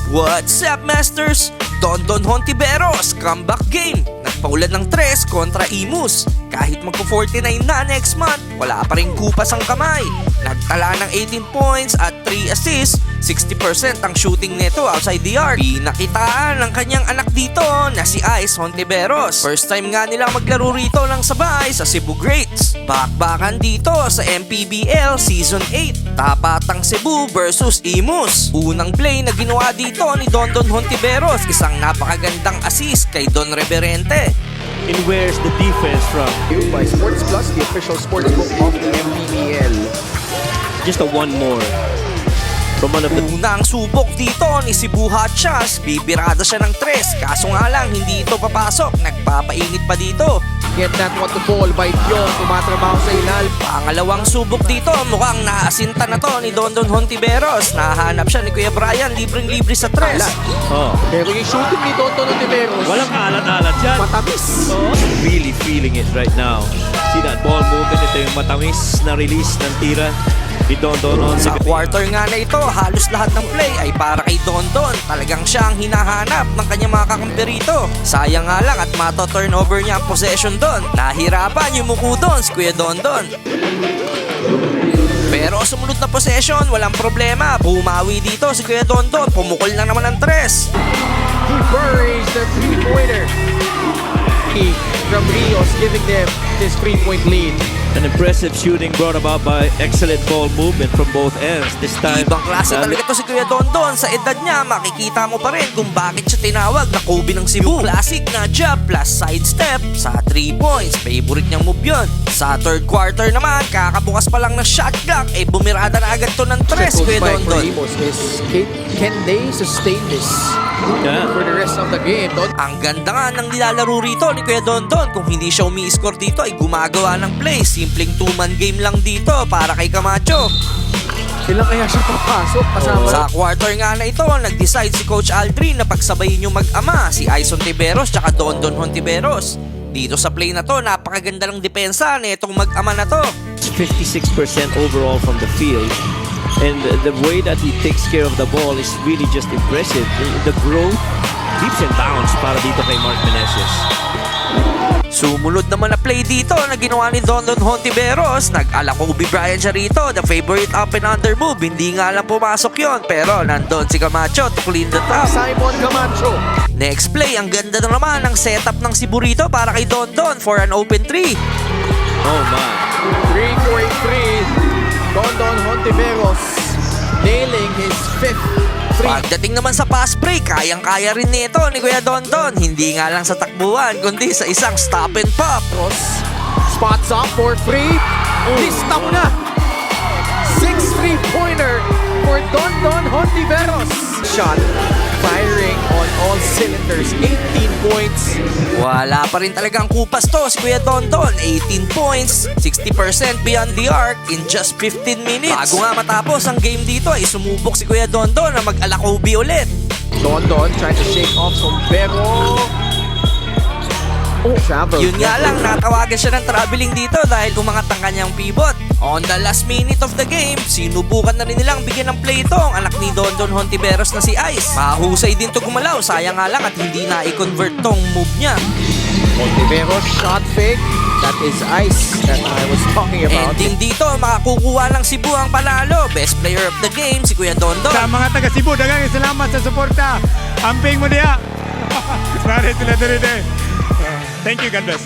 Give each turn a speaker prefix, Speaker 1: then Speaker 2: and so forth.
Speaker 1: What's up, Masters? Dondon Hontiveros, comeback game. Nagpaulan ng 3 kontra Imus. Kahit magpo-49 na next month, wala pa rin kupas ang kamay. Nagtala ng 18 points at 3 assists. 60% ang shooting nito outside the arc. Pinakitaan ng kanyang anak dito na si Ice Hontiveros. First time nga nilang maglaro rito ng sabay sa Cebu Greats. Bakbakan dito sa MPBL Season 8. Tapatang Cebu versus Imus. Unang play na ginawa dito ni Dondon Hontiveros, isang napakagandang assist kay Don Reverente.
Speaker 2: And where's the defense from?
Speaker 3: By Sports Plus, the official sportsbook of the MPBL.
Speaker 2: Just a one more. From one of the
Speaker 1: Unang subok dito ni Cebu Hotshots, bibirada siya ng 3, kaso nga lang hindi ito papasok, nagpapainit pa dito.
Speaker 3: Get that one to fall by Pion, tumatrabaho sa ilal.
Speaker 1: Pangalawang subok dito, mukhang naasinta na to ni Dondon Hontiveros. Nahanap siya ni Kuya Brian, libreng-libre sa 3.
Speaker 2: oh,
Speaker 3: Pero yung shooting ni Dondon Hontiveros,
Speaker 2: walang alat-alat yan.
Speaker 3: matamis.
Speaker 2: Really feeling it right now. See that ball movement? Ito yung matamis na release ng tira ni Dondon.
Speaker 1: Sa quarter nga na ito, halos lahat ng play ay para kay Dondon. Talagang siya ang hinahanap ng kanyang mga kakampi rito. Sayang nga lang at mato-turnover niya ang possession doon. Nahirapan yung muko doon si Kuya Dondon. Pero sumunod na possession, walang problema. Pumawi dito si Kuya Dondon. Pumukol na naman ng 3.
Speaker 3: He buries the three-pointer. From Rios, giving them this 3-point lead.
Speaker 2: An impressive shooting brought about by excellent ball movement from both ends. This time,
Speaker 1: Ibang klase talaga to si Kuya Dondon. Sa edad niya, makikita mo pa rin kung bakit siya tinawag na Kobe ng Cebu. Classic na jab plus sidestep sa 3 points. Favorite niyang move yun. Sa third quarter naman, kakabukas pa lang ng shot clock, eh bumirada na agad to ng 3, Kuya Dondon.
Speaker 3: Is can they sustain this
Speaker 2: Yeah.
Speaker 3: for the rest of the game?
Speaker 1: Ang ganda nga ng nilalaro rito ni Kuya Dondon. Kung hindi siya umi-score dito ay gumagawa ng play. Simpleng 2-man game lang dito para kay Camacho.
Speaker 3: Kailan kaya siya papasok kasama?
Speaker 1: Sa quarter nga na ito, nag-decide si Coach Aldrin na pagsabayin yung mag-ama, si Ice Hontiveros at Dondon Hontiveros. Dito sa play na to, napakaganda ng depensa na itong mag-ama na to.
Speaker 2: 56% overall from the field. And the way that he takes care of the ball is really just impressive. The growth, leaps and bounds para dito kay Mark Meneses.
Speaker 1: Sumunod naman na play dito na ginawa ni Dondon Hontiveros. Nag-ala Kobe Bryant siya rito, the favorite up and under move. Hindi nga lang pumasok yon, pero nandun si Camacho to clean the top.
Speaker 3: Simon Camacho.
Speaker 1: Next play, ang ganda na naman ng setup ng Cebu rito para kay Dondon for an open 3.
Speaker 2: Oh my.
Speaker 3: 3 for a 3. Dondon Hontiveros nailing his 5th free.
Speaker 1: Pagdating naman sa pass break, kayang-kaya rin nito ni Kuya Dondon. Hindi nga lang sa takbuhan, kundi sa isang stop and pop.
Speaker 3: Spots up for 3. Lista mo na. 6 3-pointer for Dondon Hontiveros. Shot firing on all cylinders. 18 points.
Speaker 1: Wala pa rin talagang kupas to si Kuya Dondon. 18 points, 60% beyond the arc in just 15 minutes. Bago nga matapos ang game dito ay sumubok si Kuya Dondon na mag-ala Kobe ulit.
Speaker 3: Dondon trying to shake off Sombrero. Travel.
Speaker 1: Yun nga lang, natawagan siya ng traveling dito dahil umangat ang kanyang pivot. On the last minute of the game, sinubukan na rin nilang bigyan ng play ito ang anak ni Dondon Hontiveros na si Ice. Mahusay din to gumalaw, sayang nga lang at hindi na i-convert tong move niya.
Speaker 3: Hontiveros shot fake. That is Ice that I was talking about.
Speaker 1: Ending dito, makakukuha ng Cebu ang panalo. Best player of the game, si Kuya Dondon.
Speaker 4: Sa mga taga Cebu, dagang salamat sa suporta. Amping mo diya. Sorry sila dito. Thank you, God bless.